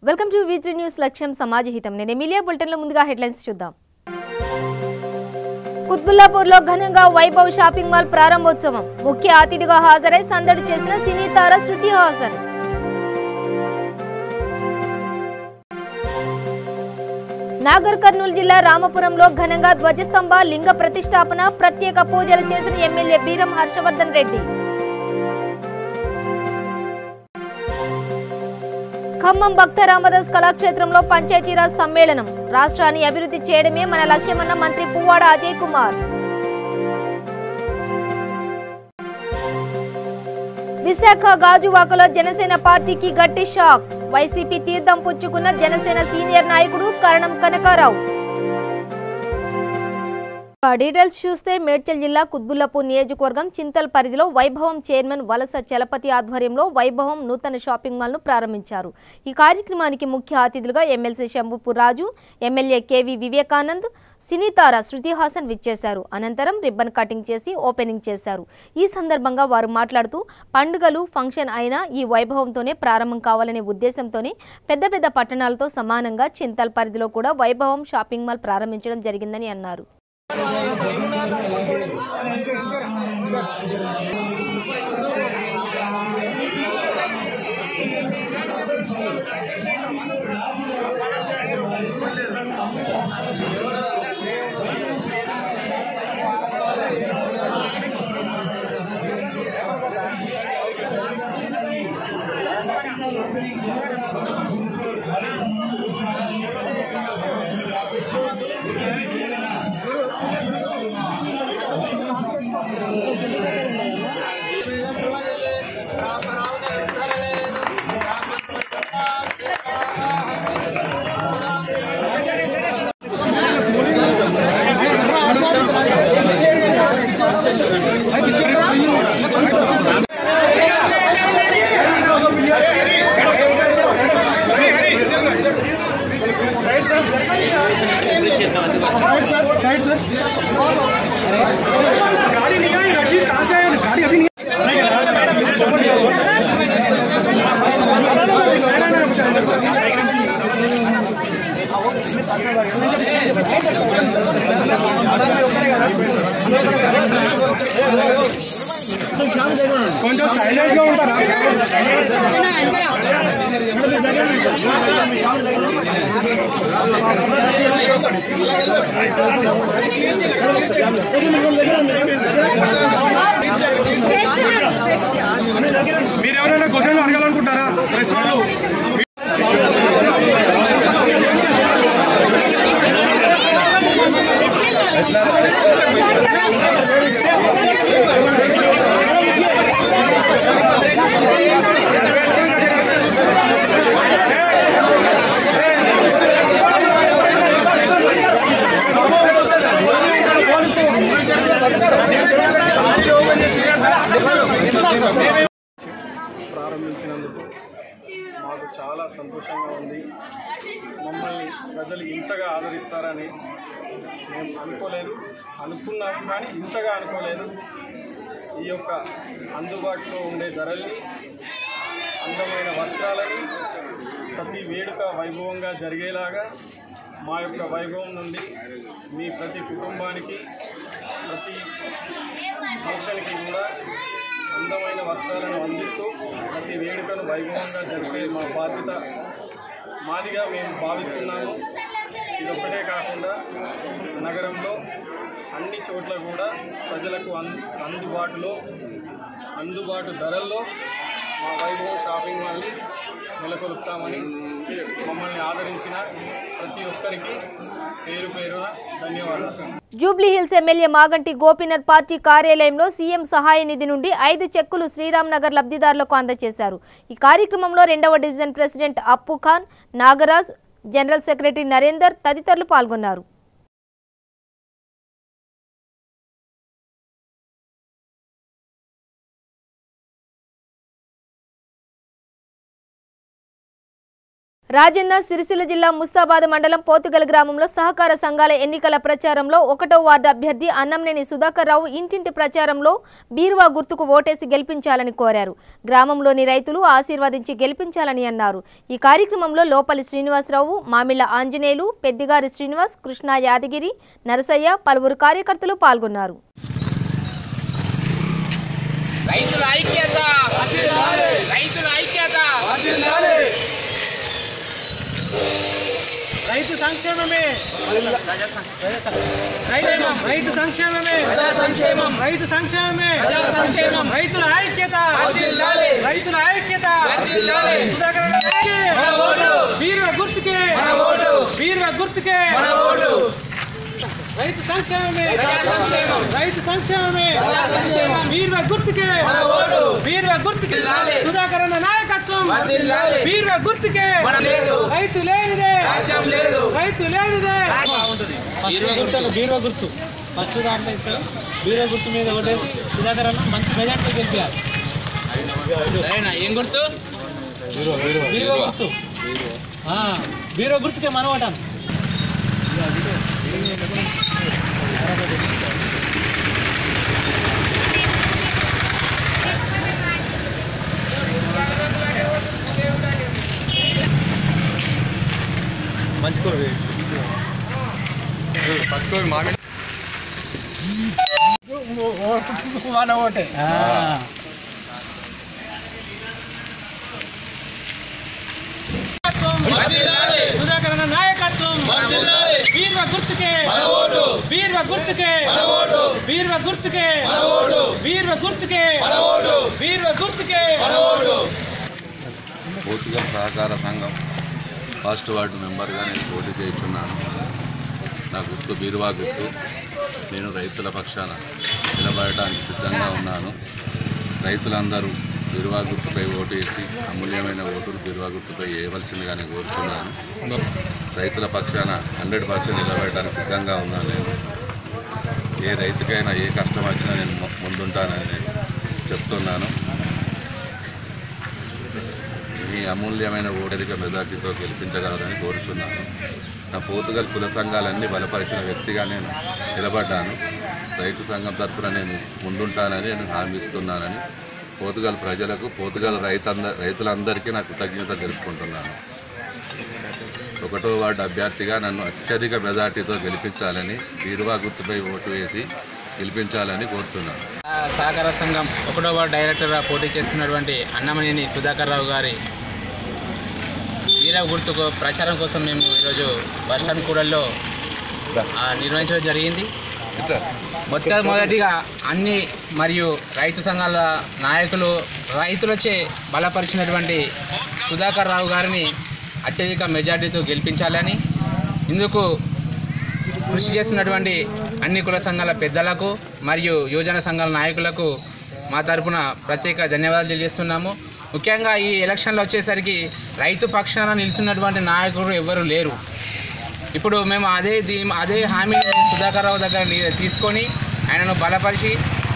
Welcome to వి3 news లక్ష్యం సమాజ హితం. నేను ఎమిలియా. బులెటిన్లో ముందుగా హెడ్లైన్స్ చూద్దాం. కుత్బుల్లాపూర్లో ఘనంగా వైభవ్ షాపింగ్ మాల్ ప్రారంభోత్సవం. ముఖ్య అతిథిగా హాజరై సందడి చేసిన సినీ తార శృతి హాసన్. నాగర్ కర్నూలు జిల్లా రామపురంలో ఘనంగా ధ్వజస్తంభ లింగ ప్రతిష్టాపన, ప్రత్యేక పూజలు చేసిన ఎమ్మెల్యే బీరం హర్షవర్ధన్ రెడ్డి. ఖమ్మం భక్త రామదాస్ కళాక్షేత్రంలో పంచాయతీరాజ్ సమ్మేళనం. రాష్ట్రాన్ని అభివృద్ధి చేయడమే మన లక్ష్యమన్న మంత్రి పువ్వాడ అజయ్ కుమార్. విశాఖ గాజువాకలో జనసేన పార్టీకి గట్టి షాక్. వైసీపీ తీర్థం పుచ్చుకున్న జనసేన సీనియర్ నాయకుడు కరణం కనకారావు. డీటెయిల్స్ చూస్తే మేడ్చల్ జిల్లా కుత్బుల్లాపూర్ నియోజకవర్గం చింతల్ పరిధిలో వైభవం చైర్మన్ వలస చలపతి ఆధ్వర్యంలో వైభవం నూతన షాపింగ్ మాల్ ను ప్రారంభించారు. ఈ కార్యక్రమానికి ముఖ్య అతిథులుగా ఎమ్మెల్సీ శంభుపూర్ రాజు, ఎమ్మెల్యే కేవి వివేకానంద్, సినీ తార శృతి హాసన్ విచ్చేశారు. అనంతరం రిబ్బన్ కటింగ్ చేసి ఓపెనింగ్ చేశారు. ఈ సందర్భంగా వారు మాట్లాడుతూ పండుగలు ఫంక్షన్ అయినా ఈ వైభవంతోనే ప్రారంభం కావాలనే ఉద్దేశంతోనే పెద్ద పెద్ద పట్టణాలతో సమానంగా చింతల్ పరిధిలో కూడా వైభవం షాపింగ్ మాల్ ప్రారంభించడం జరిగిందని అన్నారు. गाड़ी नहीं आई, रशीद कहाँ से है? गाड़ी अभी नहीं కొంచెం సైలెంట్ గా ఉంటారా? మీరు ఎవరైనా క్వశ్చన్ అడగాలనుకుంటారా? ప్రెస్ వాళ్ళు ప్రారంభించినందుకు మాకు చాలా సంతోషంగా ఉంది. మమ్మల్ని ప్రజలు ఇంతగా ఆదరిస్తారని మేము అనుకున్నాము కానీ ఇంతగా అనుకోలేదు. ఈ యొక్క అందుబాటులో ఉండే ధరల్ని, అందమైన వస్త్రాలని, ప్రతి వేడుక వైభవంగా జరిగేలాగా మా యొక్క వైభవం నుండి మీ ప్రతి కుటుంబానికి, ప్రతి ఫంక్షన్కి కూడా అందమైన వస్త్రాలను అందిస్తూ ప్రతి వేడుకను వైభవంగా జరిపే మా బాధ్యత మాదిగా మేము భావిస్తున్నాము. ఇదొక్కటే కాకుండా నగరంలో అన్ని చోట్ల కూడా ప్రజలకు అందుబాటు ధరల్లో మా వైభవం షాపింగ్ మాల్ని నెలకొల్పుతామని మమ్మల్ని ఆదరించిన ప్రతి ఒక్కరికి పేరు పేరున ధన్యవాదాలు. Jubilee hills MLA Maganti Gopinath party కార్యాలయంలో సీఎం సహాయ నిధి నుండి 5 చెక్కులు శ్రీరామ్ నగర్ లబ్ధిదారులకు అందజేశారు. ఈ కార్యక్రమంలో 2వ డివిజన్ ప్రెసిడెంట్ అప్పు ఖాన్, నాగరాజ్, జనరల్ సెక్రటరీ నరేందర్ తదితరులు పాల్గొన్నారు. రాజన్న సిరిసిల్ల జిల్లా ముస్తాబాద్ మండలం పోతుగల్ గ్రామంలో సహకార సంఘాల ఎన్నికల ప్రచారంలో 1వ వార్డు అభ్యర్థి అన్నంనేని సుధాకర్ రావు ఇంటింటి ప్రచారంలో బీరువా గుర్తుకు ఓటేసి గెలిపించాలని కోరారు. గ్రామంలోని రైతులు ఆశీర్వదించి గెలిపించాలని అన్నారు. ఈ కార్యక్రమంలో లోపలి శ్రీనివాసరావు, మామిళ్ల ఆంజనేయులు, పెద్దిగారి శ్రీనివాస్, కృష్ణ యాదగిరి, నరసయ్య పలువురు కార్యకర్తలు పాల్గొన్నారు. రైతు సంక్షేమమే రైతు సంక్షేమమే రైతు సంక్షేమమే రైతుల ఐక్యత రైతుల ఐక్యత వీర గుర్తుకే వీర గుర్తుకే రైతు సంక్షేమమే రైతు సంక్షేమమే వీర గుర్తుకే వీర గుర్తుకే సుధాకర్ అన్న నాయకత్వం వీర గుర్తుకే రైతు లేనిదే రైతు లేనిదే బీరువా గుర్తు ఫస్ట్ దాంట్లో ఇస్తారు. బీరువా గుర్తు మీద ఓటేసి సుధాకర్ అన్న మంచి మెజార్టీ గెలిపారు. ఏం గుర్తు? బీరువా గుర్తు బీరువా గుర్తుకే మనం ఓటాను. మంచుకోరు ఫస్ట్ మామిడి మన ఓటే సుధాకర్ అన్న నాయకత్వం వీర గుర్తుకే వీర గుర్తుకే వీర గుర్తుకే వీర గుర్తుకే వీర గుర్తుకే. పోతుగల్ సహకార సంఘం ఫస్ట్ వార్డు మెంబర్గా నేను పోటీ చేస్తున్నాను. నా గుర్తు బీరువా గుర్తు. నేను రైతుల పక్షాన నిలబడటానికి సిద్ధంగా ఉన్నాను. రైతులందరూ బీరువా గుర్తుపై ఓటు వేసి అమూల్యమైన ఓటులు బీరువా గుర్తుపై వేయవలసిందిగా నేను కోరుతున్నాను. రైతుల పక్షాన 100% నిలబడటానికి సిద్ధంగా ఉన్నాను. నేను ఏ రైతుకైనా ఏ కష్టం వచ్చినా నేను ముందుంటానని నేను చెప్తున్నాను. ఈ అమూల్యమైన ఓటరిక మెజార్టీతో గెలిపించగలరని కోరుచున్నాను. నా పోతుగల్ కుల సంఘాలన్నీ బలపరిచిన వ్యక్తిగా నేను నిలబడ్డాను. రైతు సంఘం తరఫున నేను ముందుంటానని నేను హామీ ఇస్తున్నానని పోతుగల్ ప్రజలకు, పోతుగల్ రైతులందరికీ నా కృతజ్ఞత తెలుపుకుంటున్నాను. 1వ వార్డు అభ్యర్థిగా నన్ను అత్యధిక మెజార్టీతో గెలిపించాలని, బీరువా గుర్తుపై ఓటు వేసి గెలిపించాలని కోరుతున్నాను. సహకార సంఘం 1వ వార్డు డైరెక్టర్గా పోటీ చేస్తున్నటువంటి అన్నమనేని సుధాకర్ రావు గారి వీర గుర్తుకు ప్రచారం కోసం మేము ఈరోజు బస్టాండ్ కూడల్లో నిర్వహించడం జరిగింది. మొట్టమొదటిగా అన్ని మరియు రైతు సంఘాల నాయకులు రైతులచే బలపరిచినటువంటి సుధాకర్ రావు గారిని అత్యధిక మెజార్టీతో గెలిపించాలని, ఇందుకు కృషి చేస్తున్నటువంటి అన్ని కుల సంఘాల పెద్దలకు మరియు యువజన సంఘాల నాయకులకు మా తరపున ప్రత్యేక ధన్యవాదాలు తెలియజేస్తున్నాము. ముఖ్యంగా ఈ ఎలక్షన్లో వచ్చేసరికి రైతు పక్షాన నిలుస్తున్నటువంటి నాయకులు ఎవరు లేరు. ఇప్పుడు మేము అదే హామీని సుధాకర్ రావు దగ్గర తీసుకొని ఆయనను బలపరిచి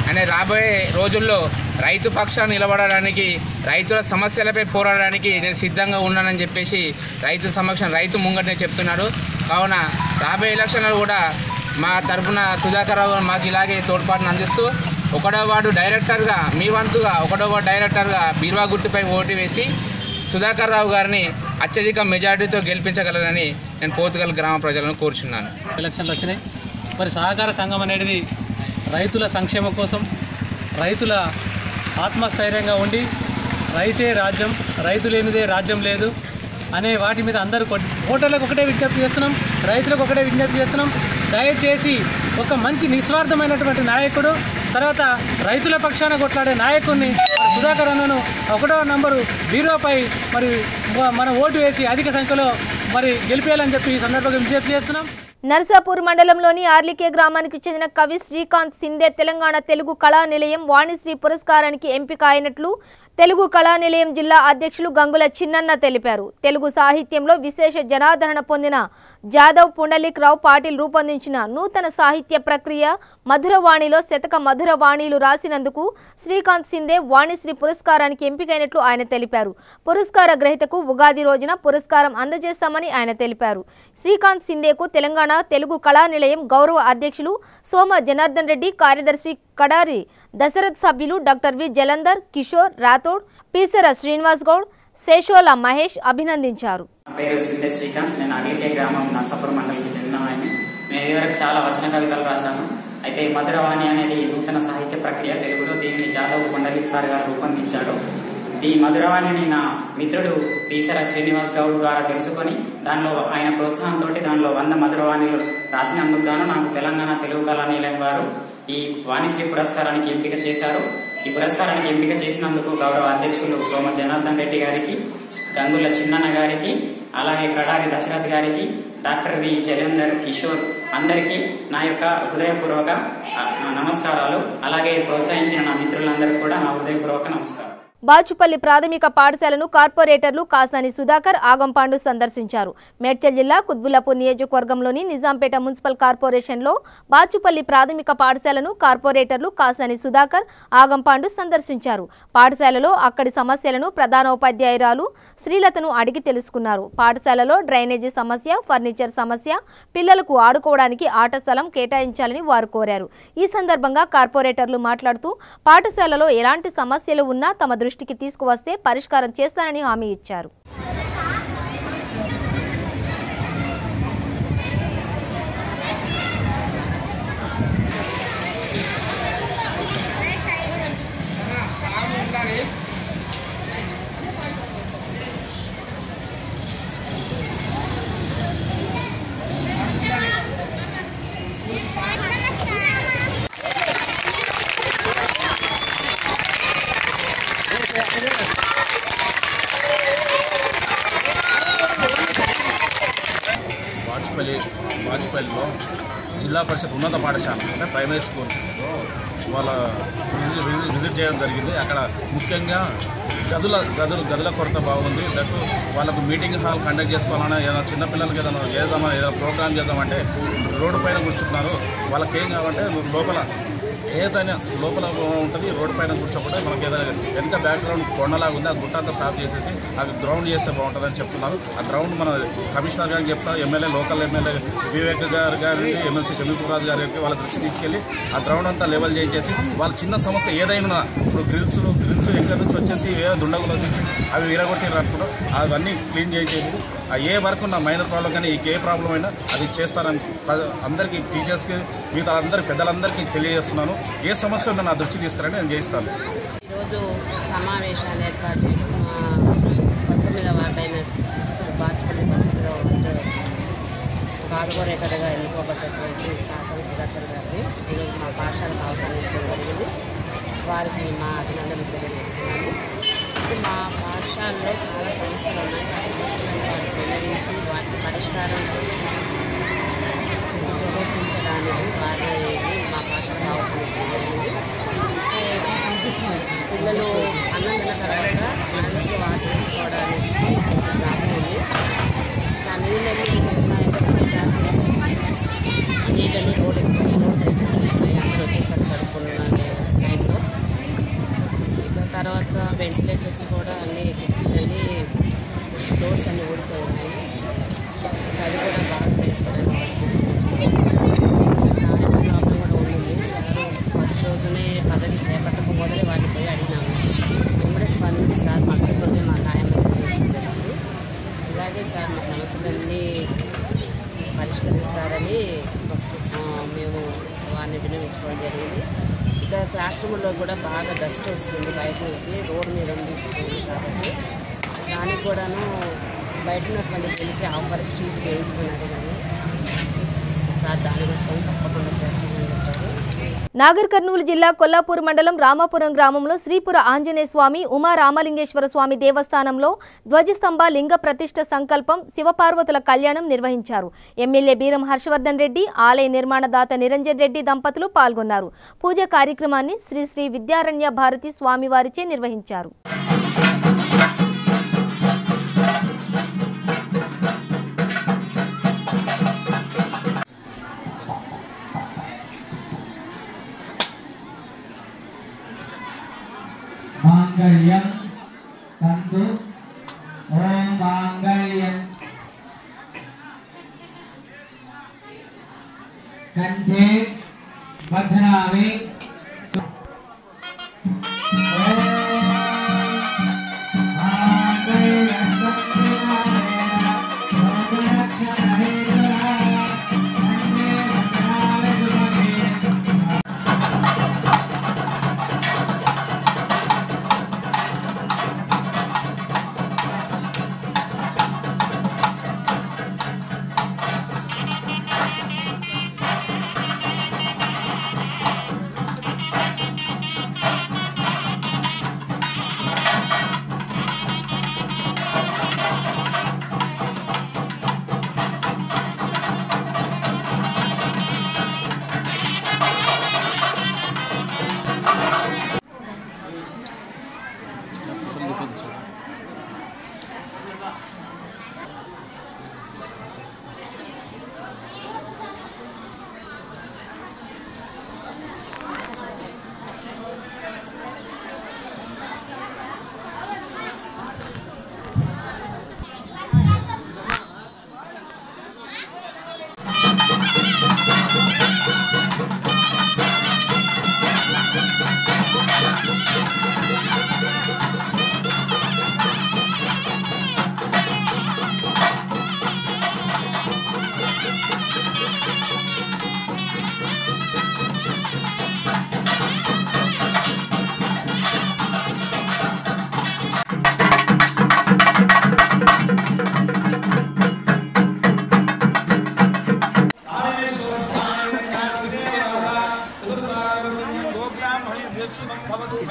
ఆయన రాబోయే రోజుల్లో రైతు పక్షాన్ని నిలబడడానికి, రైతుల సమస్యలపై పోరాడడానికి నేను సిద్ధంగా ఉన్నానని చెప్పేసి రైతు ముంగటనే చెప్తున్నాడు. కావున రాబోయే ఎలక్షన్లో కూడా మా తరఫున సుధాకర్ రావు మాకు ఇలాగే తోడ్పాటును అందిస్తూ 1వ వార్డు డైరెక్టర్గా మీ వంతుగా 1వ వార్డు డైరెక్టర్గా బీరువా గుర్తుపై ఓటు వేసి సుధాకర్ రావు గారిని అత్యధిక మెజార్టీతో గెలిపించగలరని నేను పోతుగల్ గ్రామ ప్రజలను కోరుచున్నాను. ఎలక్షన్లు వచ్చినాయి. మరి సహకార సంఘం అనేది రైతుల సంక్షేమం కోసం, రైతుల ఆత్మస్థైర్యంగా ఉండి రైతే రాజ్యం, రైతు లేనిదే రాజ్యం లేదు అనే వాటి మీద అందరూ ఓటర్లకు ఒకటే విజ్ఞప్తి చేస్తున్నాం, రైతులకు ఒకటే విజ్ఞప్తి చేస్తున్నాం. దయచేసి ఒక మంచి నిస్వార్థమైనటువంటి నాయకుడు, తర్వాత రైతుల పక్షాన కొట్లాడే నాయకుడిని సుధాకర్ అన్నను 1వ నంబరు బీరువాపై మరి మన ఓటు వేసి అధిక సంఖ్యలో మరి గెలిపేయాలని చెప్పి ఈ సందర్భంగా విజ్ఞప్తి చేస్తున్నాం. నర్సాపూర్ మండలంలోని ఆర్లికే గ్రామానికి చెందిన కవి శ్రీకాంత్ సిందే తెలంగాణ తెలుగు కళా నిలయం వాణిశ్రీ పురస్కారానికి ఎంపిక అయినట్లు తెలుగు కళా నిలయం జిల్లా అధ్యక్షులు గంగుల చిన్నన్న తెలిపారు. తెలుగు సాహిత్యంలో విశేష జనాదరణ పొందిన జాదవ్ పుండలిక్ రావు పాటిల్ రూపొందించిన నూతన సాహిత్య ప్రక్రియ మధురవాణిలో శతక మధురవాణిలు రాసినందుకు శ్రీకాంత్ సిందే వాణిశ్రీ పురస్కారానికి ఎంపికైనట్లు ఆయన తెలిపారు. పురస్కార గ్రహీతకు ఉగాది రోజున పురస్కారం అందజేస్తామని ఆయన తెలిపారు. శ్రీకాంత్ సిందేకు తెలంగాణ తెలుగు కళా నిలయం గౌరవ అధ్యక్షులు సోమ జనార్దన్ రెడ్డి, కార్యదర్శి కడారి దశరథ్, సభ్యులు డాక్టర్ వి జలంధర్, కిషోర్ రాథోడ్, పీసర శ్రీనివాస్ గౌడ్, శేషోల మహేష్ అభినందించారు. పేరు సిందే శ్రీకాంత్. నేను ఆర్లికే గ్రామం నర్సాపూర్ మండలికి చెందిన వాడిని. నేను ఇదివరకు చాలా వచన కవితలు రాశాను. అయితే మధురవాణి అనేది నూతన సాహిత్య ప్రక్రియ తెలుగులో. దీనిని జాదవ్ పుండలిక్ సార్ గారు రూపొందించారు. ఈ మధురవాణిని నా మిత్రుడు పీసర శ్రీనివాస్ గౌడ్ ద్వారా తెలుసుకొని దానిలో ఆయన ప్రోత్సాహంతో దానిలో 100 మధురవాణిలు రాసినందుకు గాను నాకు తెలంగాణ తెలుగు కళా నిలయం వారు ఈ వాణిశ్రీ పురస్కారానికి ఎంపిక చేశారు. ఈ పురస్కారానికి ఎంపిక చేసినందుకు గౌరవ అధ్యక్షులు సోమ జనార్దన్ రెడ్డి గారికి, గంగుల చిన్నన్న గారికి, అలాగే కడారి దశరథ్ గారికి, డాక్టర్ వి జలంధర్, కిషోర్ అందరికీ నా యొక్క హృదయపూర్వక నమస్కారాలు. అలాగే ప్రోత్సహించిన నా మిత్రులందరికీ కూడా నా హృదయపూర్వక నమస్కారం. బాచుపల్లి ప్రాథమిక పాఠశాలను కార్పొరేటర్లు కాసాని సుధాకర్, ఆగంపాండు సందర్శించారు. మేడ్చల్ జిల్లా కుత్బుల్లాపూర్ నియోజకవర్గంలోని నిజాంపేట మున్సిపల్ కార్పొరేషన్లో బాచుపల్లి ప్రాథమిక పాఠశాలను కార్పొరేటర్లు కాసాని సుధాకర్, ఆగంపాండు సందర్శించారు. పాఠశాలలో అక్కడి సమస్యలను ప్రధానోపాధ్యాయురాలు శ్రీలతను అడిగి తెలుసుకున్నారు. పాఠశాలలో డ్రైనేజీ సమస్య, ఫర్నిచర్ సమస్య, పిల్లలకు ఆడుకోవడానికి ఆట స్థలం కేటాయించాలని వారు కోరారు. ఈ సందర్భంగా కార్పొరేటర్లు మాట్లాడుతూ పాఠశాలలో ఎలాంటి సమస్యలు ఉన్నా తమ దృష్టికి తీసుకువస్తే పరిష్కారం చేస్తానని హామీ ఇచ్చారు. బాచుపల్లిలో జిల్లా పరిషత్ ఉన్నత పాఠశాల అంటే ప్రైమరీ స్కూల్ వాళ్ళ విజిట్ చేయడం జరిగింది. అక్కడ ముఖ్యంగా గదుల కొరత బాగుంది. దట్టు వాళ్ళకు మీటింగ్ హాల్ కండక్ట్ చేసుకోవాలన్నా ఏదైనా చిన్నపిల్లలకి ఏదైనా ప్రోగ్రామ్ చేద్దామంటే రోడ్డు పైన కూర్చుంటున్నారు. వాళ్ళకి ఏం కావాలంటే ఏదైనా లోపల ఉంటుంది, రోడ్డు పైన కూర్చోకుండా మనకి ఏదైనా వెనక బ్యాక్గ్రౌండ్ కొండలాగా ఉంది, ఆ గుట్ట అంతా సాఫ్ చేసేసి అది గ్రౌండ్ చేస్తే బాగుంటుందని చెప్తున్నారు. ఆ గ్రౌండ్ మన కమిషనర్ గారికి చెప్తా, ఎమ్మెల్యే లోకల్ ఎమ్మెల్యే వివేక్ గారికి, ఎమ్మెల్సీ చంద్రపురాజు గారికి వాళ్ళ దృష్టి తీసుకెళ్లి ఆ గ్రౌండ్ అంతా లెవెల్ చేయించేసి వాళ్ళ చిన్న సమస్య ఏదైనా ఇప్పుడు గ్రిల్స్ ఎక్కడి నుంచి వచ్చేసి వేరే దుండగులు వచ్చి అవి విరగొట్టి అనుకుంటారు, అవన్నీ క్లీన్ చేయించేసి ఏ వరకు నా మైనర్ ప్రాబ్లం కానీ ఏ ప్రాబ్లం అయినా అది చేస్తానని అందరికీ టీచర్స్కి మిగతా అందరికీ పెద్దలందరికీ తెలియజేస్తున్నాను. ఏ సమస్య ఉన్నా నా దృష్టి తీసుకురండి, నేను చేస్తాను. ఈరోజు సమావేశాలు ఏర్పాటు 19వ వార్డు అయిన బాచుపల్లి 19వ వార్డు కార్పొరేటర్గా ఎన్నుకోబడ్డటువంటి కాసాని సుధాకర్ గారిని ఈరోజు మా పాఠశాలకు ఆహ్వానించడం జరిగింది. వారికి మా అభినందనలు తెలియజేస్తున్నాను. మా పాఠశాలలో చాలా సమస్యలు ఉన్నాయి. ఆ సమస్యలను వాటిని విన్నవించి వాటిని పరిష్కారం చేపించడానికి వారిని మా పాఠశాలకు ఆహ్వానించడం జరిగింది. పిల్లలు అన్నం తిన్న తర్వాత మనసు వాచ్ చేసుకోవడానికి ప్రాబ్లం ఉంది. ఆ నీళ్ళని రోడ్డు అందరూ ఒకేసారి పడుకున్న టైంలో తర్వాత వెంటిలేటర్స్ కూడా అన్నీ డోర్స్ అన్నీ ఊడిపోయి ఉన్నాయి. అది కూడా బాగా చేస్తారని ప్రాబ్లం కూడా ఉండింది. సార్ ఫస్ట్ రోజునే పదవి చేపట్టకపోతే వాటిని పోయి అడిగినాము. వెంబడే స్పందించి సార్ మరుసటి రోజే మా ఖాయంలో జరిగింది. ఇలాగే సార్ మా సమస్యలన్నీ పరిష్కరిస్తారని ఫస్ట్ మేము వారిని వినియోగించుకోవడం జరిగింది. ఇంకా క్లాస్ రూమ్లో కూడా బాగా డస్ట్ వస్తుంది బయట నుంచి, రోడ్డు మీద తీసుకుంది కాబట్టి దానికి కూడాను బయట ఉన్నటువంటి వెళ్ళి ఆపరేషన్ చేయించుకున్నారు. కానీ సార్ దానికోసం తప్పకుండా చేస్తామని చెప్పారు. నాగర్ కర్నూలు జిల్లా కొల్లాపూర్ మండలం రామాపురం గ్రామంలో శ్రీపుర ఆంజనేయ స్వామి ఉమా రామలింగేశ్వర స్వామి దేవస్థానంలో ధ్వజస్తంభ లింగ ప్రతిష్ఠ సంకల్పం శివపార్వతుల కళ్యాణం నిర్వహించారు. ఎమ్మెల్యే బీరం హర్షవర్ధన్ రెడ్డి, ఆలయ నిర్మాణదాత నిరంజన్ రెడ్డి దంపతులు పాల్గొన్నారు. పూజ కార్యక్రమాన్ని శ్రీ శ్రీ విద్యారణ్య భారతి స్వామివారిచే నిర్వహించారు. मांगल्यं तंतु ओम मांगल्यं कंठे बध्नामि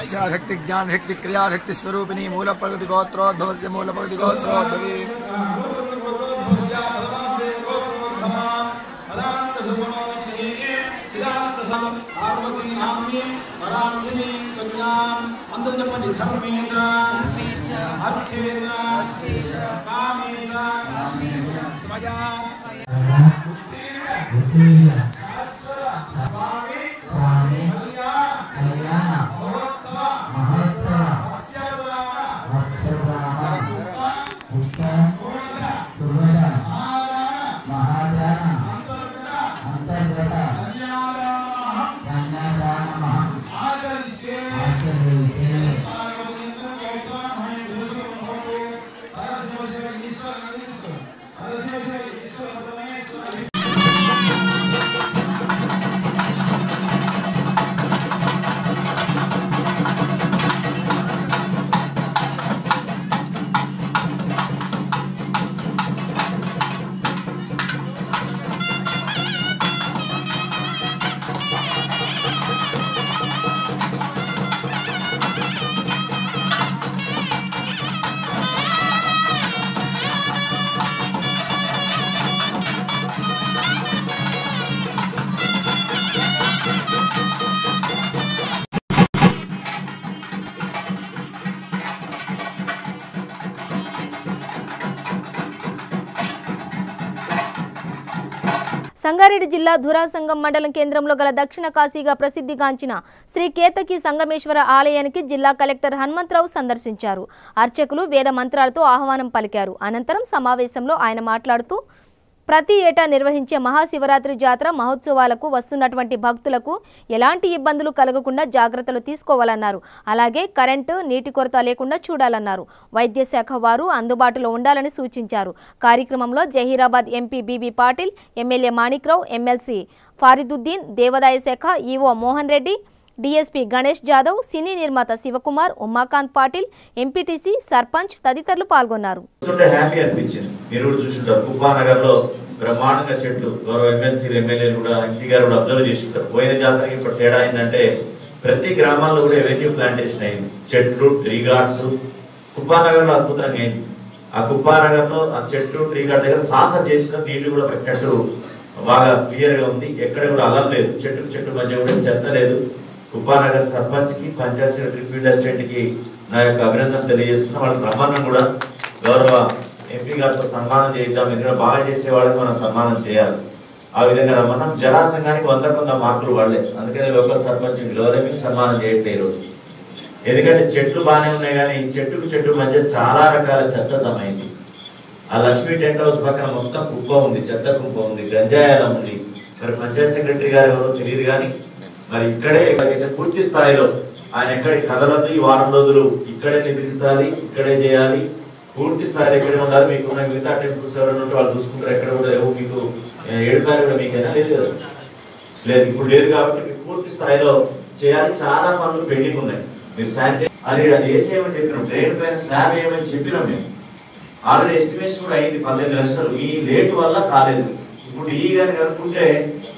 इच्छाशक्ति ज्ञान शक्ति क्रिया शक्ति स्वरूपिणी मूल प्रकृति गोत्रोद्भवस्य मूल प्रकृति गोत्रोद्भवी సంగారెడ్డి జిల్లా ధురాసంగం మండలం కేంద్రంలో గల దక్షిణ కాశీగా ప్రసిద్ధిగాంచిన శ్రీ కేతకి సంగమేశ్వర ఆలయానికి జిల్లా కలెక్టర్ హనుమంతరావు సందర్శించారు. అర్చకులు వేద మంత్రాలతో ఆహ్వానం పలికారు. అనంతరం సమావేశంలో ఆయన మాట్లాడుతూ ప్రతి ఏటా నిర్వహించే మహాశివరాత్రి జాతర మహోత్సవాలకు వస్తున్నటువంటి భక్తులకు ఎలాంటి ఇబ్బందులు కలగకుండా జాగ్రత్తలు తీసుకోవాలన్నారు. అలాగే కరెంటు, నీటి కొరత లేకుండా చూడాలన్నారు. వైద్య శాఖ వారు అందుబాటులో ఉండాలని సూచించారు. కార్యక్రమంలో Zahirabad MP BB Patil, MLA Manikrao, MLC Fariduddin, దేవాదాయ శాఖ EO Mohan Reddy, DSP Ganesh Jadhav, cine నిర్మాత శివకుమార్, ఉమాకాంత్ పాటిల్, ఎంపీటీసీ, సర్పంచ్ తదితరులు పాల్గొన్నారు. బ్రహ్మాండంగా చెట్లు గౌరవ ఎమ్మెల్సీలు ఎమ్మెల్యేలు కూడా ఎంపీ గారు కూడా అబ్జర్వ్ చేస్తుంటారు. పోయిన జాతరకి ఇప్పుడు తేడా అయిందంటే ప్రతి గ్రామాల్లో కూడా ఎవెన్యూ ప్లాంటేషన్ అయింది. చెట్లు, ట్రీ గార్డ్స్. కుప్పానగర్లో అద్భుతంగా అయింది. ఆ కుప్పానగర్లో ఆ చెట్లు, ట్రీ గార్డ్ దగ్గర సాస చేసిన నీళ్లు కూడా పెట్టినట్టు బాగా క్లియర్ గా ఉంది. ఎక్కడ కూడా అల్లం లేదు, చెట్టు మధ్య కూడా చెత్త లేదు. కుప్పానగర్ సర్పంచ్ కి, పంచాయత్ సెక్రటరీ, ఫీల్డ్ అసిస్టెంట్ కి నా యొక్క అభినందన తెలియజేస్తున్నా. వాళ్ళ బ్రహ్మాండం కూడా గౌరవ ఎంపీ గారితో సన్మానం చేద్దాం. ఎందుకంటే బాగా చేసే వాళ్ళకి మనం సన్మానం చేయాలి. ఆ విధంగా రమ్మన్నాం. జరా సంఘానికి 100 మార్కులు వాడలేదు. అందుకని లోకల్ సర్పంచ్ గౌరవం సన్మానం చేయట్లేదు ఈరోజు. ఎందుకంటే చెట్లు బాగానే ఉన్నాయి కానీ చెట్టు మధ్య చాలా రకాల చెత్త జమైంది. ఆ లక్ష్మీ టెంట్ హౌస్ పక్కన మొత్తం కుప్ప ఉంది, చెత్త కుప్ప ఉంది, గంజాయాలం ఉంది. మరి పంచాయత్ సెక్రటరీ గారు ఎవరో తెలియదు కానీ మరి ఇక్కడే పూర్తి స్థాయిలో ఆయన ఎక్కడే కదలదు. ఈ వారం రోజులు ఇక్కడే నిద్రించాలి, ఇక్కడే చేయాలి. పూర్తి స్థాయిలో ఎక్కడే ఉండాలి. మీకున్న మిగతా టెంపుల్స్ ఎవరైనా ఉంటే వాళ్ళు చూసుకుంటారు. ఎక్కడ కూడా లేవు. మీకు ఏడుపాయలు కూడా మీకైనా లేదు కదా, లేదు ఇప్పుడు లేదు. కాబట్టి మీకు పూర్తి స్థాయిలో చేయాలి. చాలా పనులు పెండింగ్ ఉన్నాయి. మీరు శానిటైజ్ అది వేసేయమని చెప్పినాం. డ్రైన్ పైన స్లాబ్ వేయమని చెప్పినాం. మేము ఆల్రెడీ ఎస్టిమేషన్ కూడా అయింది 15 లక్షలు. ఈ లేట్ వల్ల కాలేదు. ఇప్పుడు ఈ కానీ కనుక్కుంటే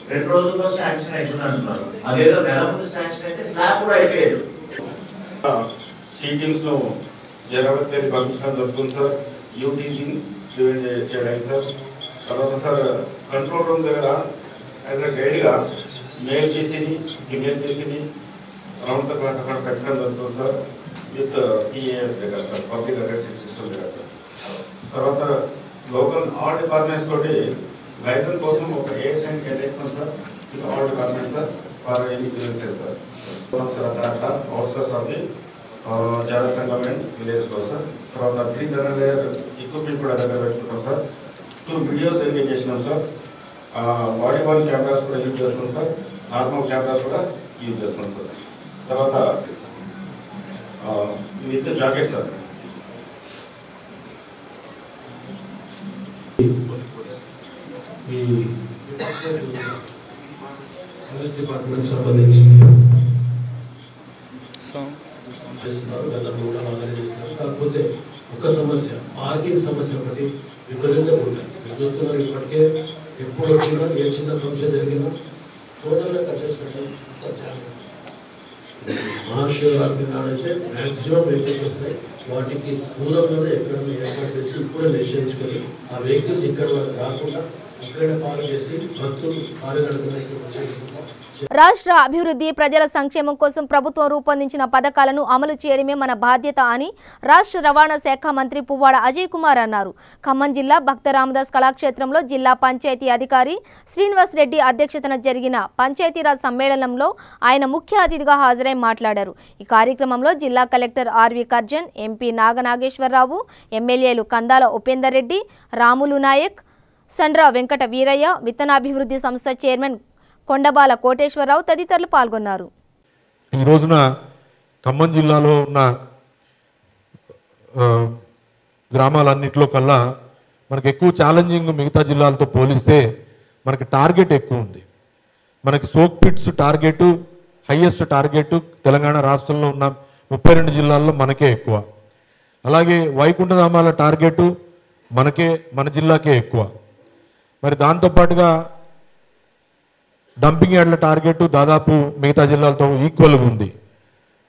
2 రోజుల్లో శాంక్షన్ అవుతుంది అంటున్నారు. అదేదో నెల ముందు శాంక్షన్ అయితే స్లాబ్ కూడా అయిపోయేది. సీటింగ్స్ లో జరగలేదు పంపించడం జరుగుతుంది సార్. యూటీసీ డివైడ్ చేయడానికి సార్. తర్వాత సార్ కంట్రోల్ రూమ్ దగ్గర యాజ్ అ గైడ్గా మేల్ పీసీని, ఫిమేల్ పీసీని రౌండ్ అక్కడ పెట్టడం జరుగుతుంది సార్. విత్ పిఏఎస్ దగ్గర సార్, పబ్లిక్ రికార్డ్ సిస్టమ్ దగ్గర సార్. తర్వాత లోకల్ ఆల్ డిపార్ట్మెంట్స్ తోటి లైసెన్స్ కోసం ఒక ఏఎస్ఐని కేటాయిస్తాం sir. With all departments sir for any businesses sir. Sir అక్కడ అవుట్స్కట్స్ ఆఫ్ ది జాల సంఘం అండ్ విలేజ్లో సార్. తర్వాత ప్రీ లేయర్ ఎక్విప్మెంట్ కూడా దగ్గర పెట్టుకుంటాం సార్. 2 వీడియోస్ ఎంగేజ్ చేసినాం సార్. బాడీ వాల్ కెమెరాస్ కూడా యూజ్ చేస్తాం సార్. నార్మల్ కెమెరాస్ కూడా యూజ్ చేస్తాం సార్. తర్వాత విత్ జాకెట్ సార్. ఈ డిపార్ట్మెంట్ సంబంధించి చేస్తున్నారు. గతంలో కూడా బాగానే చేస్తున్నారు. కాకపోతే ఒక సమస్య, పార్కింగ్ సమస్య ఒకటి విపరీతంగా ఉంటుంది. మీరు చూస్తున్నారు ఇప్పటికే ఎప్పుడు వచ్చినా ఏ చిన్న ఫంక్షన్ జరిగినా టోటల్గా కట్టేసుకుంటాం. మహాశివరాత్రి నాడైతే మ్యాక్సిమం వెహికల్స్ వస్తాయి. వాటికి దూరంలోనే ఎక్కడైనా ఏర్పాటు చేసి ఇప్పుడే నిశ్చయించుకొని ఆ వెహికల్స్ ఇక్కడ వరకు రాకుండా ఇక్కడే పార్క్ చేసి భక్తులు కార్యకర్తలకు వచ్చేసి రాష్ట్ర అభివృద్ధి, ప్రజల సంక్షేమం కోసం ప్రభుత్వం రూపొందించిన పథకాలను అమలు చేయడమే మన బాధ్యత అని రాష్ట్ర రవాణా శాఖ మంత్రి పువ్వాడ అజయ్ కుమార్ అన్నారు. ఖమ్మం జిల్లా భక్త రామదాస్ కళాక్షేత్రంలో జిల్లా పంచాయతీ అధికారి శ్రీనివాస్ రెడ్డి అధ్యక్షతన జరిగిన పంచాయతీరాజ్ సమ్మేళనంలో ఆయన ముఖ్య అతిథిగా హాజరై మాట్లాడారు. ఈ కార్యక్రమంలో జిల్లా కలెక్టర్ ఆర్వి కర్జన్, ఎంపీ నాగనాగేశ్వరరావు, ఎమ్మెల్యేలు కందాల ఉపేందర్ రెడ్డి, రాములు నాయక్, సండ్ర వెంకట వీరయ్య, విత్తనాభివృద్ధి సంస్థ చైర్మన్ కొండబాల కోటేశ్వరరావు తదితరులు పాల్గొన్నారు. ఈ రోజున ఖమ్మం జిల్లాలో ఉన్న గ్రామాలన్నింటిలో కల్లా మనకు ఎక్కువ ఛాలెంజింగ్ మిగతా జిల్లాలతో పోలిస్తే మనకి టార్గెట్ ఎక్కువ ఉంది. మనకి soak pits target highest target Telangana రాష్ట్రంలో ఉన్న 32 జిల్లాల్లో మనకే ఎక్కువ. అలాగే వైకుంఠధామాల టార్గెట్ మన జిల్లాకే ఎక్కువ. మరి దాంతోపాటుగా డంపింగ్ యార్డ్ల టార్గెట్ దాదాపు మిగతా జిల్లాలతో ఈక్వల్గా ఉంది.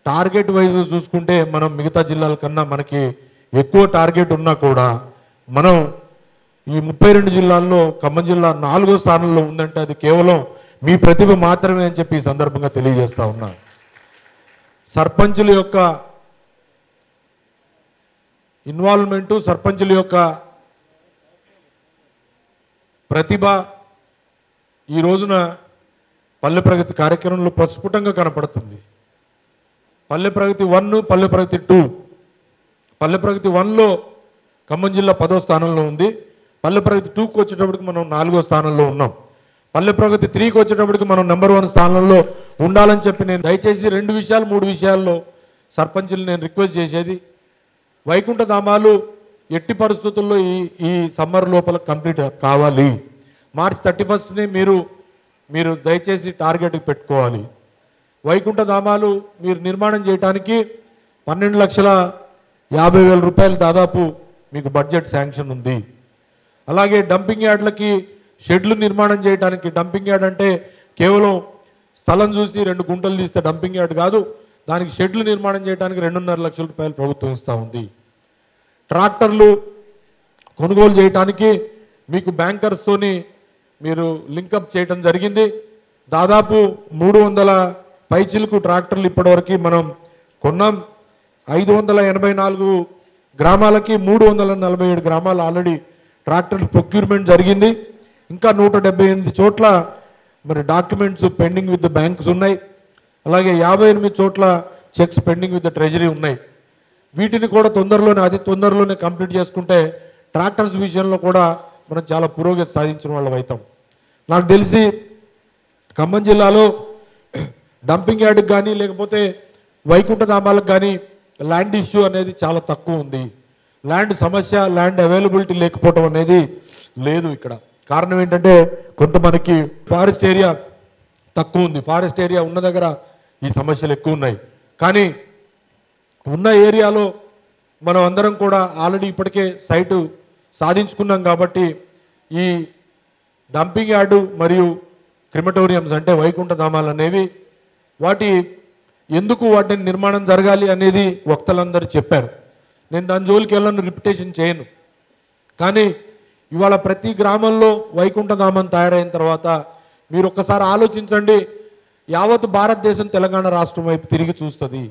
టార్గెట్ వైజ్ చూసుకుంటే మనం మిగతా జిల్లాల కన్నా మనకి ఎక్కువ టార్గెట్ ఉన్నా కూడా మనం ఈ 32 జిల్లాల్లో ఖమ్మం జిల్లా 4వ స్థానంలో ఉందంటే అది కేవలం మీ ప్రతిభ మాత్రమే అని చెప్పి ఈ సందర్భంగా తెలియజేస్తా ఉన్నా. సర్పంచుల యొక్క ఇన్వాల్వ్మెంటు, సర్పంచుల యొక్క ప్రతిభ ఈ రోజున పల్లె ప్రగతి కార్యక్రమంలో ప్రస్ఫుటంగా కనపడుతుంది. పల్లె ప్రగతి 1, పల్లె ప్రగతి 2. పల్లె ప్రగతి 1లో ఖమ్మం జిల్లా 10వ స్థానంలో ఉంది. పల్లె ప్రగతి 2కి వచ్చేటప్పటికి మనం 4వ స్థానంలో ఉన్నాం. పల్లె ప్రగతి 3కి వచ్చేటప్పటికి మనం నెంబర్ 1 స్థానంలో ఉండాలని చెప్పి నేను దయచేసి 2 విషయాలు 3 విషయాల్లో సర్పంచులు నేను రిక్వెస్ట్ చేసేది, వైకుంఠధామాలు ఎట్టి పరిస్థితుల్లో ఈ సమ్మర్ లోపల కంప్లీట్ కావాలి. మార్చ్ 31ని మీరు దయచేసి టార్గెట్ పెట్టుకోవాలి. వైకుంఠధామాలు మీరు నిర్మాణం చేయడానికి 12,50,000 రూపాయలు దాదాపు మీకు బడ్జెట్ శాంక్షన్ ఉంది. అలాగే డంపింగ్ యార్డ్లకి షెడ్లు నిర్మాణం చేయడానికి డంపింగ్ యార్డ్ అంటే కేవలం స్థలం చూసి 2 గుంటలు తీస్తే డంపింగ్ యార్డ్ కాదు, దానికి షెడ్లు నిర్మాణం చేయడానికి 2.5 లక్షల రూపాయలు ప్రభుత్వం ఇస్తూ ఉంది. ట్రాక్టర్లు కొనుగోలు చేయడానికి మీకు బ్యాంకర్స్తోని మీరు లింకప్ చేయడం జరిగింది. దాదాపు 300 పైచిలకు ట్రాక్టర్లు ఇప్పటివరకు మనం కొన్నాం. 584 గ్రామాలకి 347 గ్రామాలు ఆల్రెడీ ట్రాక్టర్ ప్రొక్యూర్మెంట్ జరిగింది. ఇంకా 178 చోట్ల మరి documents pending with the banks ఉన్నాయి. అలాగే 58 చోట్ల checks pending with the treasury ఉన్నాయి. వీటిని కూడా అతి తొందరలోనే కంప్లీట్ చేసుకుంటే ట్రాక్టర్స్ విషయంలో కూడా మనం చాలా పురోగతి సాధించిన వాళ్ళం అవుతాం. నాకు తెలిసి ఖమ్మం జిల్లాలో డంపింగ్ యార్డ్కి కానీ లేకపోతే వైకుంఠధామాలకు కానీ ల్యాండ్ ఇష్యూ అనేది చాలా తక్కువ ఉంది. ల్యాండ్ సమస్య, ల్యాండ్ అవైలబిలిటీ లేకపోవడం అనేది లేదు ఇక్కడ. కారణం ఏంటంటే కొంత మనకి ఫారెస్ట్ ఏరియా తక్కువ ఉంది. ఫారెస్ట్ ఏరియా ఉన్న దగ్గర ఈ సమస్యలు ఎక్కువ ఉన్నాయి. కానీ ఉన్న ఏరియాలో మనం అందరం కూడా ఆల్రెడీ ఇప్పటికే సైటు సాధించుకున్నాం కాబట్టి ఈ డంపింగ్ యార్డు మరియు క్రిమటోరియంస్ అంటే వైకుంఠధామాలు అనేవి వాటిని నిర్మాణం జరగాలి అనేది వక్తలందరూ చెప్పారు. నేను దాని జోలికి వెళ్ళను, రిపిటేషన్ చేయను. కానీ ఇవాళ ప్రతి గ్రామంలో వైకుంఠధామం తయారైన తర్వాత మీరు ఒక్కసారి ఆలోచించండి, యావత్ భారతదేశం తెలంగాణ రాష్ట్రం వైపు తిరిగి చూస్తుంది.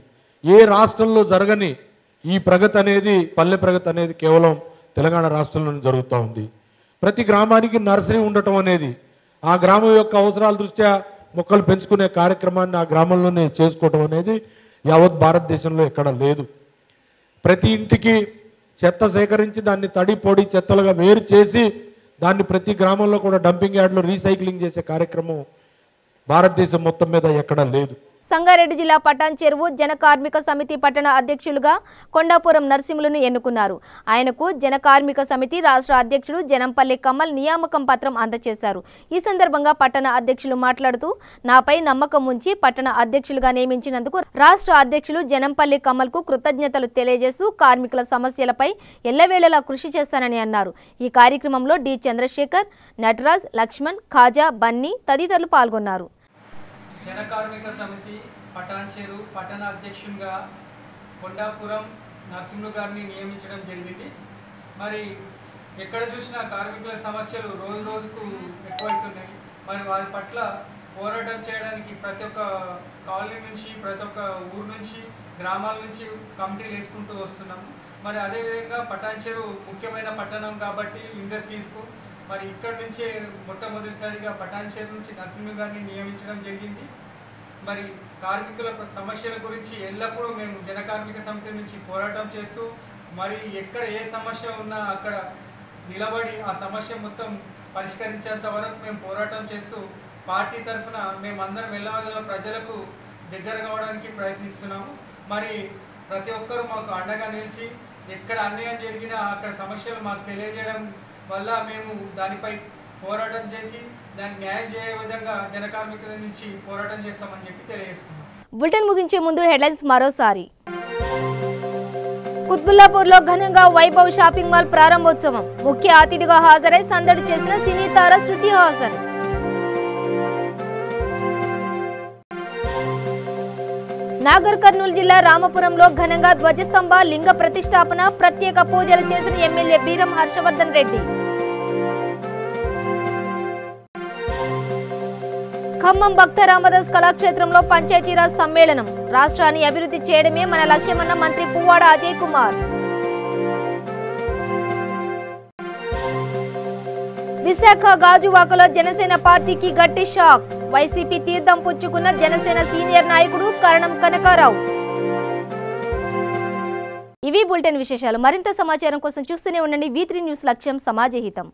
ఏ రాష్ట్రంలో జరగని ఈ ప్రగతి అనేది, పల్లె ప్రగతి అనేది కేవలం తెలంగాణ రాష్ట్రంలోనే జరుగుతూ ఉంది. ప్రతి గ్రామానికి నర్సరీ ఉండటం అనేది, ఆ గ్రామం యొక్క అవసరాల దృష్ట్యా మొక్కలు పెంచుకునే కార్యక్రమాన్ని ఆ గ్రామంలోనే చేసుకోవటం అనేది యావత్ భారతదేశంలో ఎక్కడ లేదు. ప్రతి ఇంటికి చెత్త సేకరించి దాన్ని తడి పొడి చెత్తలుగా వేరు చేసి దాన్ని ప్రతి గ్రామంలో కూడా డంపింగ్ యార్డ్లో రీసైక్లింగ్ చేసే కార్యక్రమం భారతదేశం మొత్తం మీద ఎక్కడా లేదు. సంగారెడ్డి జిల్లా పటాన్ చెరువు జన కార్మిక సమితి పట్టణ అధ్యక్షులుగా కొండాపురం నరసింహులను ఎన్నుకున్నారు. ఆయనకు జన కార్మిక సమితి రాష్ట్ర అధ్యక్షుడు జనంపల్లి కమల్ నియామకం పత్రం అందజేశారు. ఈ సందర్భంగా పట్టణ అధ్యక్షులు మాట్లాడుతూ, నాపై నమ్మకం ఉంచి పట్టణ అధ్యక్షులుగా నియమించినందుకు రాష్ట్ర అధ్యక్షులు జనంపల్లి కమల్ కు కృతజ్ఞతలు తెలియజేస్తూ కార్మికుల సమస్యలపై ఎల్లవేళలా కృషి చేస్తానని అన్నారు. ఈ కార్యక్రమంలో డి చంద్రశేఖర్, నటరాజ్, లక్ష్మణ్, ఖాజా, బన్నీ తదితరులు పాల్గొన్నారు. జన కార్మిక సమితి పటాన్చేరు పట్టణ అధ్యక్షునిగా కొండాపురం నరసింహులు గారిని నియమించడం జరిగింది. మరి ఎక్కడ చూసినా కార్మికుల సమస్యలు రోజు రోజుకు ఎక్కువవుతున్నాయి. మరి వారి పట్ల పోరాటం చేయడానికి ప్రతి ఒక్క కాలనీ నుంచి, ప్రతి ఒక్క ఊరు నుంచి, గ్రామాల నుంచి కమిటీలు వేసుకుంటూ వస్తున్నాము. మరి అదేవిధంగా పటాన్చేరు ముఖ్యమైన పట్టణం కాబట్టి ఇండస్ట్రీస్కు మరి ఇక్కడ నుంచే మొట్టమొదటిసారిగా పటాన్చేరు నుంచి నరసింహ గారిని నియమించడం జరిగింది. మరి కార్మికుల సమస్యల గురించి ఎల్లప్పుడూ మేము జన కార్మిక సమితి నుంచి పోరాటం చేస్తూ మరి ఎక్కడ ఏ సమస్య ఉన్నా అక్కడ నిలబడి ఆ సమస్య మొత్తం పరిష్కరించేంత వరకు మేము పోరాటం చేస్తూ పార్టీ తరఫున మేమందరం ఎల్లవేళలా ప్రజలకు దగ్గర కావడానికి ప్రయత్నిస్తున్నాము. మరి ప్రతి ఒక్కరూ మాకు అండగా నిలిచి ఎక్కడ అన్యాయం జరిగినా అక్కడ సమస్యలు మాకు తెలియజేయడం వల్ల మేము దానిపై పోరాటం చేసి దాన్ని న్యాయం చేయ విధంగా జన కార్మికుల నుంచి పోరాటం చేస్తామని చెప్పి తెలియజేస్తున్నాం. బులెటిన్ ముగించే ముందు హెడ్లైన్స్ మరోసారి. కుత్బుల్లాపూర్లో ఘనంగా వైభవ్ షాపింగ్ మాల్ ప్రారంభోత్సవం. ముఖ్య అతిథిగా హాజరై సందడి చేసిన సినీ తార శృతి హాసన్. నాగర్ కర్నూలు జిల్లా రామపురంలో ఘనంగా ధ్వజస్తంభ లింగ ప్రతిష్టాపన, ప్రత్యేక పూజలు చేసిన ఎమ్మెల్యే బీరం హర్షవర్ధన్ రెడ్డి. ఖమ్మం భక్త రామదాస్ కళాక్షేత్రంలో పంచాయతీరాజ్ సమ్మేళనం. రాష్ట్రాన్ని అభివృద్ధి చేయడమే మన లక్ష్యమన్న మంత్రి పువ్వాడ అజయ్ కుమార్. విశాఖ గాజువాకలో జనసేన పార్టీకి గట్టి షాక్. వైసీపీ తీర్థం పుచ్చుకున్న జనసేన సీనియర్ నాయకుడు కరణం కనకారావు. ఇవి బులెటిన్ విశేషాలు. మరింత సమాచారం కోసం చూస్తూనే ఉండండి V3 న్యూస్. లక్ష్యం సమాజహితం.